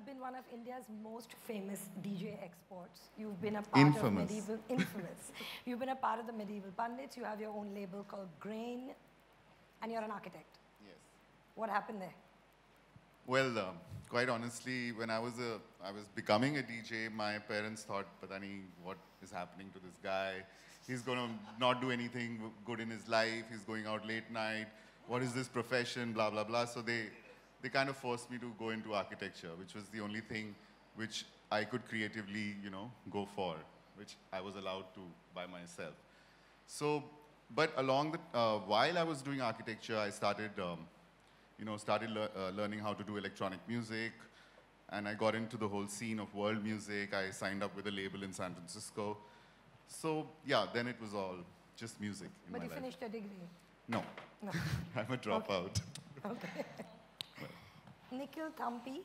have been one of India's most famous DJ exports. You've been a part of medieval, infamous. You've been a part of the medieval pundits. You have your own label called Grain, and you're an architect. Yes. What happened there? Well, quite honestly, when I was becoming a DJ, my parents thought, "Patani, what is happening to this guy? He's going to not do anything good in his life. He's going out late night. What is this profession? Blah blah blah." So they kind of forced me to go into architecture, which was the only thing which I could creatively, go for, which I was allowed to by myself. So, but along the while I was doing architecture, I started. Learning how to do electronic music, and I got into the whole scene of world music. I signed up with a label in San Francisco. So yeah, then it was all just music in my life. But you finished a degree? No. No. I'm a dropout. Okay. Nikhil Thampi,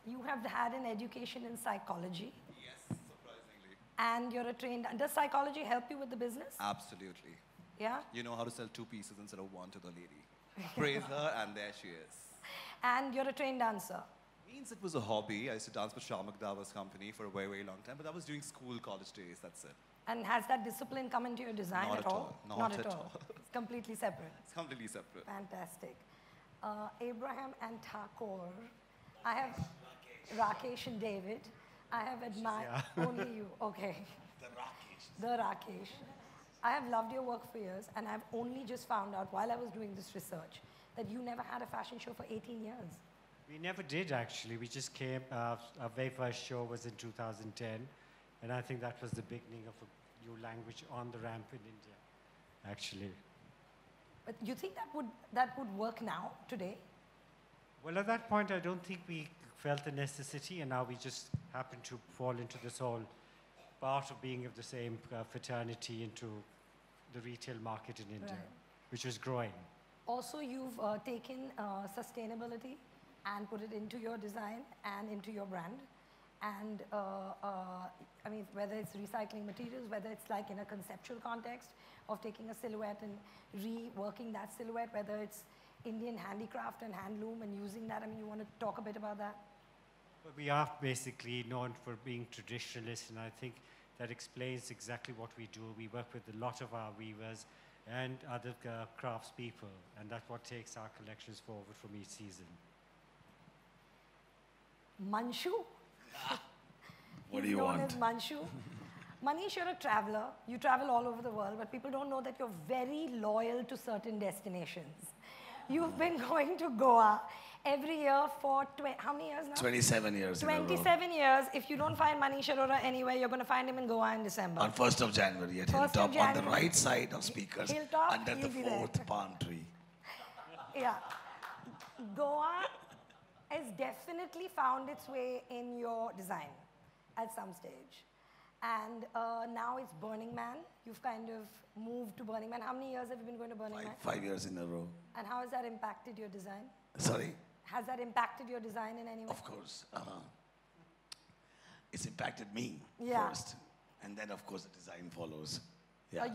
you have had an education in psychology. Yes, surprisingly. And you're a trained... Does psychology help you with the business? Absolutely. Yeah? You know how to sell 2 pieces instead of 1 to the lady. Praise her, and there she is. And you're a trained dancer. Means it was a hobby. I used to dance with Shamak Dava's company for a very, very long time, but that was during school, college days, that's it. And has that discipline come into your design Not at at all? all. Not at all. It's completely separate. It's completely separate. Fantastic. Abraham and Thakur. I have Rakesh and David. I have admired only you. Okay. The Rakesh. I have loved your work for years, and I've only just found out while I was doing this research that you never had a fashion show for 18 years. We never did, actually. We just came, our very first show was in 2010, and I think that was the beginning of a new language on the ramp in India, actually. But you think that would work now, today? Well, at that point, I don't think we felt the necessity, and now we just happen to fall into this whole part of being of the same fraternity into the retail market in India, which was growing. Also, you've taken sustainability and put it into your design and into your brand. And I mean, whether it's recycling materials, whether it's like in a conceptual context of taking a silhouette and reworking that silhouette, whether it's Indian handicraft and handloom and using that. I mean, you want to talk a bit about that? Well, we are basically known for being traditionalists, and I think that explains exactly what we do. We work with a lot of our weavers and other craftspeople, and that's what takes our collections forward from each season. Manshu? What do you want? He's known as Manshu. Manish, you're a traveler. You travel all over the world, but people don't know that you're very loyal to certain destinations. You've been going to Goa every year for how many years now? 27 years. 27 years. If you don't find Manish Arora anywhere, you're going to find him in Goa in December. On 1st of January at Hilltop, on the right side of speakers, Hilltop, under the 4th palm tree. Yeah. Goa has definitely found its way in your design at some stage. And now it's Burning Man. You've kind of moved to Burning Man. How many years have you been going to Burning Man? 5 years in a row. And how has that impacted your design? Sorry? Has that impacted your design in any way? Of course. It's impacted me first. And then, of course, the design follows. Yeah.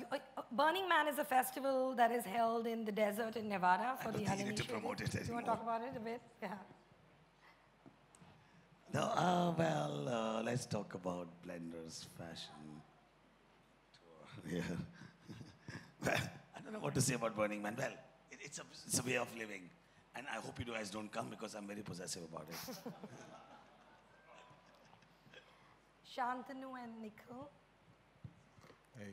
Burning Man is a festival that is held in the desert in Nevada for the uninitiated. To promote it anymore. You want to talk about it a bit? Yeah. No, well, let's talk about Blender's fashion tour. Yeah. Well, I don't know what to say about Burning Man. Well, it's a way of living. And I hope you guys don't come because I'm very possessive about it. Shantanu and Nikhil. Hey.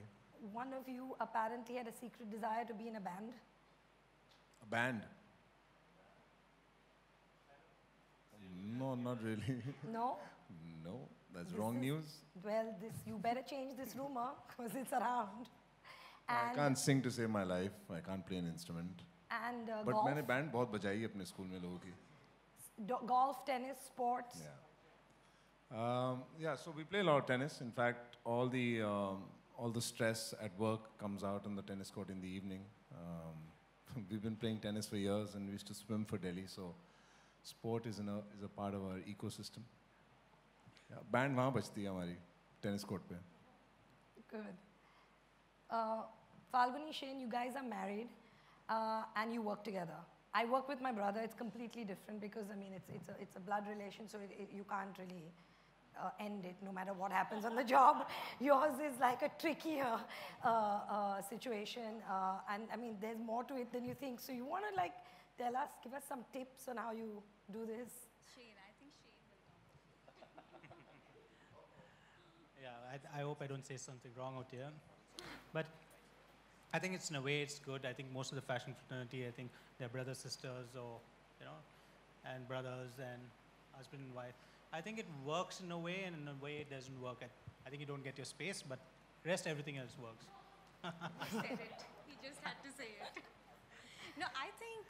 One of you apparently had a secret desire to be in a band. A band? No, not really. No? No, that's wrong news. Well, you better change this rumor because it's around. I can't sing to save my life. I can't play an instrument. And but golf? मैंने band बहुत बजाई है अपने school में लोगों की. Golf, tennis, sports? Yeah, so we play a lot of tennis. In fact, all the stress at work comes out on the tennis court in the evening. We've been playing tennis for years and we used to swim for Delhi, so sport is a part of our ecosystem. Yeah, band वहाँ बजती है हमारी tennis court पे. Good. Falguni, Shane, you guys are married and you work together. I work with my brother. It's completely different because I mean it's a blood relation, so you can't really end it no matter what happens on the job. Yours is like a trickier situation, and I mean there's more to it than you think. So you want to like tell us, give us some tips on how you do this? Shane, I think Shane will talk. Yeah, I hope I don't say something wrong out here. But I think it's in a way it's good. I think most of the fashion fraternity, I think they're brothers, sisters, or, you know, and brothers and husband and wife. I think it works in a way, and in a way it doesn't work. I think you don't get your space, but rest everything else works. He said it. He just had to say it. No, I think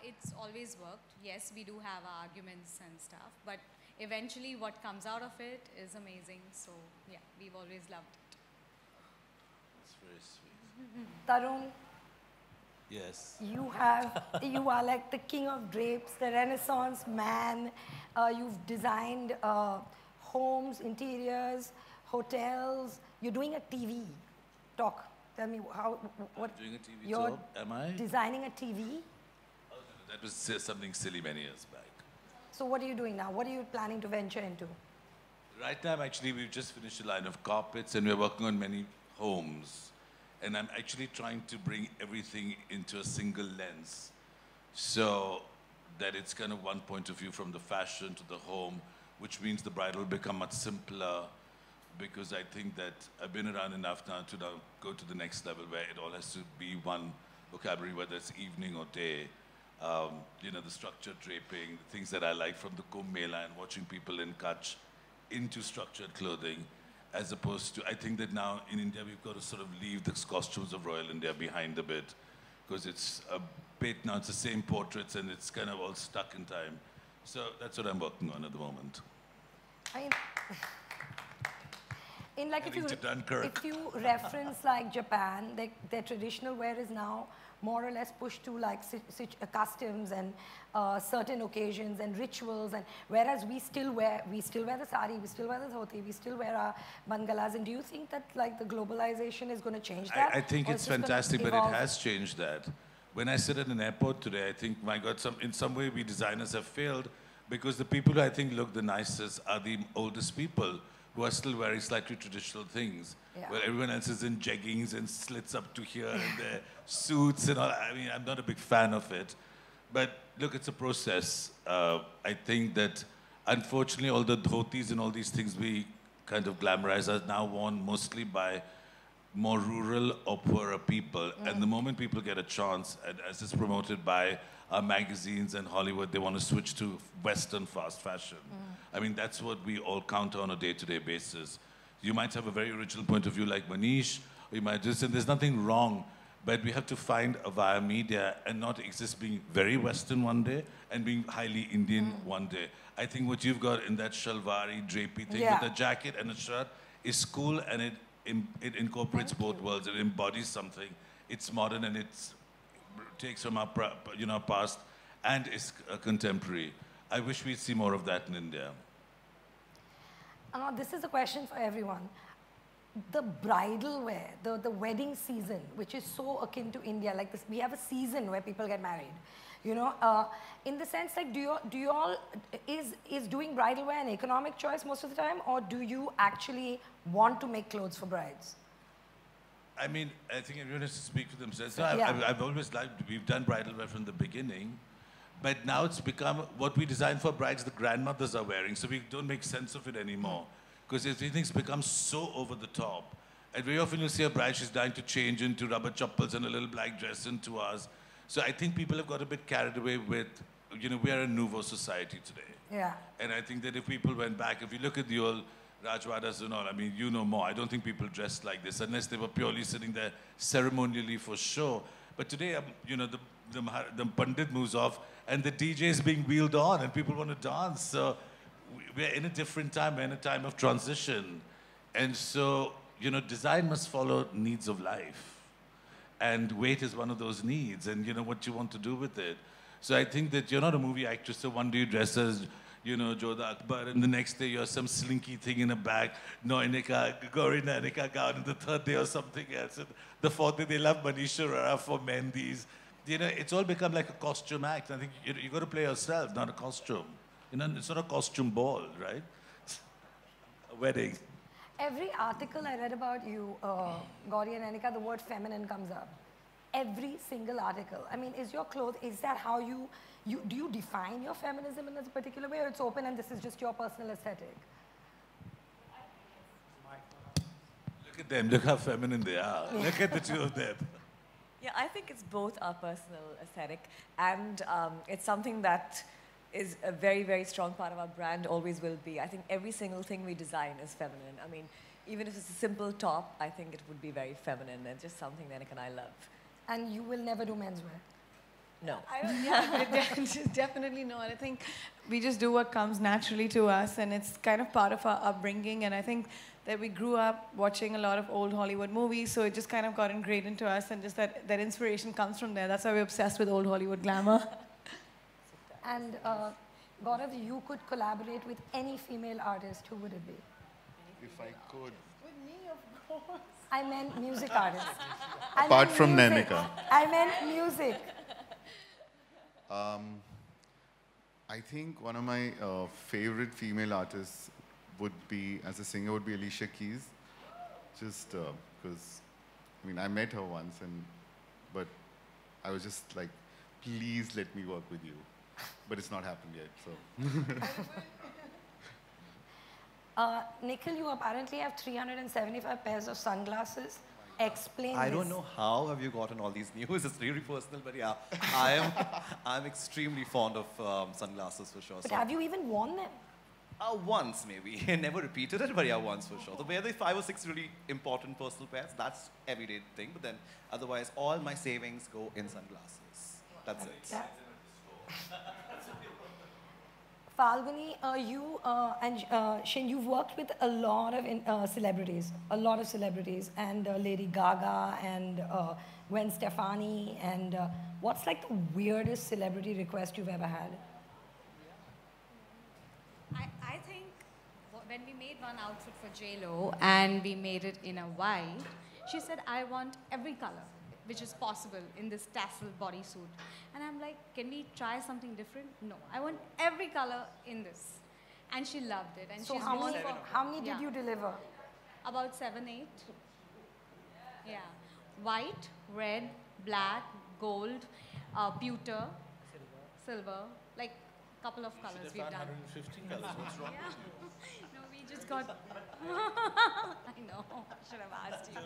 it's always worked. Yes, we do have our arguments and stuff, but eventually what comes out of it is amazing. So yeah, we've always loved it. That's very sweet. Tarun, Yes. you are like the king of drapes, the Renaissance man. You've designed homes, interiors, hotels. You're doing a TV. Talk. Tell me what. Doing a TV you're job, am I? designing a TV. Oh, no, that was something silly many years back. So what are you doing now? What are you planning to venture into? Right now, actually, we've just finished a line of carpets, and we're working on many homes. And I'm actually trying to bring everything into a single lens, so that it's kind of one point of view from the fashion to the home, which means the bridal will become much simpler, because I think that I've been around enough now to now go to the next level where it all has to be one vocabulary, whether it's evening or day. You know, the structured draping, the things that I like from the Kumbh Mela and watching people in Kutch into structured clothing, as opposed to, I think that now in India we've got to sort of leave the costumes of Royal India behind a bit, because it's a bit now, it's the same portraits and it's kind of all stuck in time. So that's what I'm working on at the moment. I mean, in like if Heading to Dunkirk. you reference like Japan, their traditional wear is now more or less pushed to like customs and certain occasions and rituals, and whereas we still wear the sari, we still wear the dhoti, we still wear our bangalas. And do you think that like the globalization is going to change that? I think Or it's just gonna fantastic, but it evolve? has changed that. When I sit at an airport today, I think, my God, in some way we designers have failed, because the people who I think look the nicest are the oldest people who are still wearing slightly traditional things, Yeah. where everyone else is in jeggings and slits up to here and their suits and all. I mean, I'm not a big fan of it. But look, it's a process. I think that, unfortunately, all the dhotis and all these things we kind of glamorize are now worn mostly by more rural or poorer people. And the moment people get a chance, and as it's promoted by our magazines and Hollywood, they want to switch to Western fast fashion. I mean, that's what we all counter on a day-to-day basis. You might have a very original point of view like Manish, or you might just, and there's nothing wrong, but we have to find a via media and not exist being very Western one day and being highly Indian one day. I think what you've got in that shalwari, drapey thing Yeah. with a jacket and a shirt is cool, and it incorporates both worlds. It embodies something. It's modern, and it takes from our past and is contemporary. I wish we'd see more of that in India. This is a question for everyone. The bridal wear, the wedding season, which is so akin to India, like this, we have a season where people get married. You know, in the sense, like, do you all is doing bridal wear an economic choice most of the time, or do you actually want to make clothes for brides? I mean, I think everyone has to speak for themselves. So Yeah. I've always liked, we've done bridal wear from the beginning, but now it's become what we design for brides, the grandmothers are wearing, so we don't make sense of it anymore. Because everything's become so over the top. And very often you'll see a bride, she's dying to change into rubber chappals and a little black dress in 2 hours. So I think people have got a bit carried away with, you know, we are a nouveau society today. Yeah. And I think that if people went back, if you look at the old Rajwadas and all, I mean, you know more. I don't think people dressed like this unless they were purely sitting there ceremonially for show. But today, you know, the Pandit moves off and the DJ is being wheeled on and people want to dance. So we're in a different time. We're in a time of transition. And so, you know, design must follow needs of life. And weight is one of those needs, and you know what you want to do with it. So I think that you're not a movie actress, so one day you dress as, you know, Zoya Akhtar, and the next day you're some slinky thing in a bag, no, Inika, Gorina, Inika gown, and the third day or something else. And the fourth day they love Manish Arora for Mehndis. You know, it's all become like a costume act. I think you got to play yourself, not a costume. You know, it's not a costume ball, right? A wedding. Every article I read about you, Gauri and Anika, the word feminine comes up. Every single article. I mean, is that how do you define your feminism in a particular way, or it's open and this is just your personal aesthetic? Look at them, look how feminine they are. Look at the two of them. Yeah, I think it's both our personal aesthetic and it's something that is a very, very strong part of our brand, always will be. I think every single thing we design is feminine. I mean, even if it's a simple top, I think it would be very feminine and just something that Nick and I love. And you will never do menswear? No. Definitely not. I think we just do what comes naturally to us, and it's kind of part of our upbringing. And I think that we grew up watching a lot of old Hollywood movies, so it just kind of got ingrained into us, and just that inspiration comes from there. That's why we're obsessed with old Hollywood glamour. And Gaurav, you could collaborate with any female artist, who would it be? If I could. With me, of course. I meant music artists. Apart from Nanika. I meant music. I think one of my favorite female artists would be, as a singer, would be Alicia Keys. Just because, I mean, I met her once, but I was just like, please let me work with you. But it's not happened yet, so. Nikhil, you apparently have 375 pairs of sunglasses. Explain I this. don't know how have you gotten all these news. It's really personal, but yeah, I'm extremely fond of sunglasses for sure. But have you even worn them? Once maybe. Never repeated it, but yeah, once for sure. The other 5 or 6 really important personal pairs, that's everyday thing. But then otherwise, all my savings go in sunglasses. That's it. Yeah. Falguni, you and Shin, you've worked with a lot of celebrities, and Lady Gaga and Gwen Stefani, and what's like the weirdest celebrity request you've ever had? I think when we made one outfit for J-Lo and we made it in a white, she said, I want every color which is possible in this tassel bodysuit. And I'm like, can we try something different? No, I want every color in this. And she loved it. And So she's how many did you deliver? About 7, 8. Yeah. White, red, black, gold, pewter, silver, like a couple of colors we've done. 150 colors, what's wrong with you? No, we just got... I know, I should have asked you.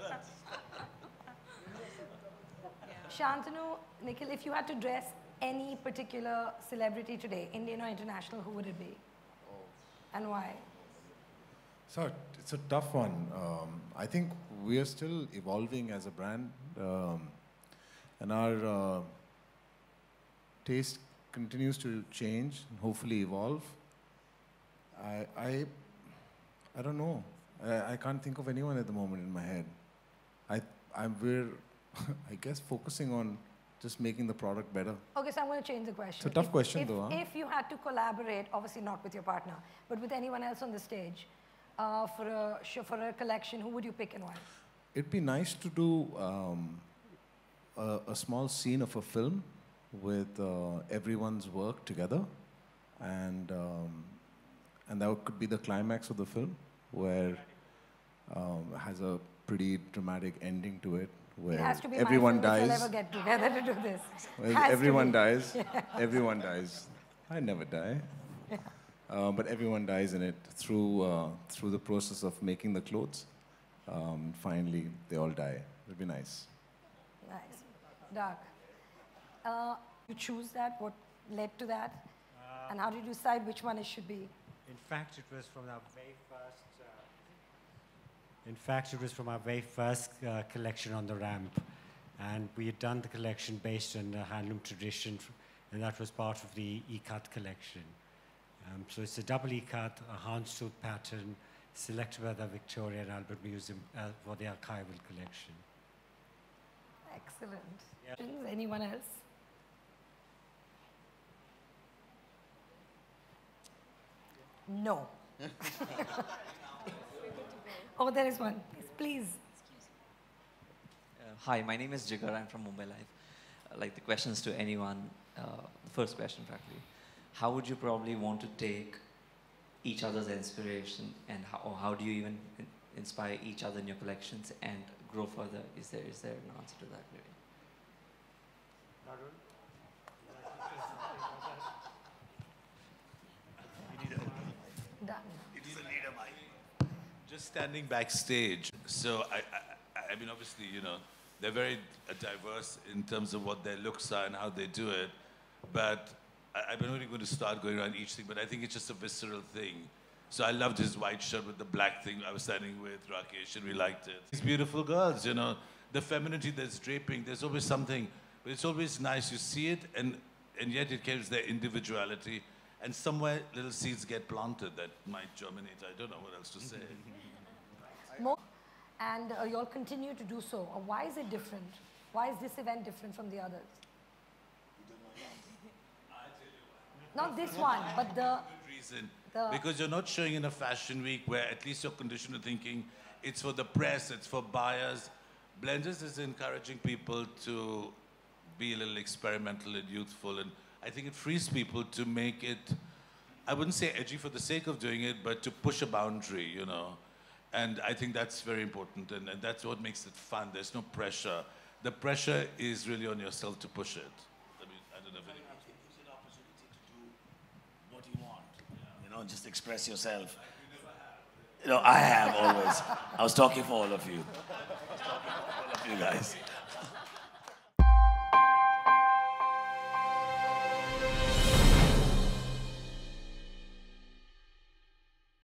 Shantanu, Nikhil, if you had to dress any particular celebrity today, Indian or international, who would it be? And why? So it's a tough one. I think we are still evolving as a brand, and our taste continues to change and hopefully evolve. I don't know. I can't think of anyone at the moment in my head. We're I guess focusing on just making the product better. Okay, so I'm going to change the question. It's a tough question though, huh? If you had to collaborate, obviously not with your partner, but with anyone else on the stage, for a collection, who would you pick and why? It'd be nice to do a small scene of a film with everyone's work together, and that could be the climax of the film, where it has a pretty dramatic ending to it, where It has to be everyone my film if dies. we'll ever get together to do this. Well, Has to everyone be. dies. Yeah. Everyone dies. I never die. But everyone dies in it through the process of making the clothes. Finally, they all die. It'll be nice. Nice. Dark. You choose that? What led to that? And how did you decide which one it should be? In fact, it was from our very first. In fact, it was from our very first collection on the ramp, and we had done the collection based on the handloom tradition, and that was part of the E-cut collection. So it's a double E-cut, a houndstooth pattern, selected by the Victoria and Albert Museum for the archival collection. Excellent. Yeah. Anyone else? No. Oh, there is one. Yes, please. Hi, my name is Jigar. I'm from Mumbai Live. like the questions to anyone, the first question practically, how would you probably want to take each other's inspiration, and how do you even inspire each other in your collections and grow further? Is there an answer to that, maybe? Tarun? Done. Just standing backstage. So I mean, obviously, you know, they're very diverse in terms of what their looks are and how they do it. But I'm not really going to start going around each thing, but I think it's just a visceral thing. So I loved his white shirt with the black thing. I was standing with Rakesh and we liked it. These beautiful girls, you know, the femininity that's draping, there's always something, but it's always nice. You see it, and yet it carries their individuality. And somewhere little seeds get planted that might germinate. I don't know what else to say. And you'll continue to do so. Why is it different? Why is this event different from the others? Not this one, but the... Good reason. Because you're not showing in a fashion week where at least you're conditioned to thinking it's for the press, it's for buyers. Blenders is encouraging people to be a little experimental and youthful, and I think it frees people to make it, I wouldn't say edgy for the sake of doing it, but to push a boundary, you know. And I think that's very important, and that's what makes it fun. There's no pressure. The pressure is really on yourself to push it. I mean, I don't know if anyone... It gives you an opportunity to do what you want. You know, just express yourself. You know, I have always. I was talking for all of you. I was talking for all of you guys.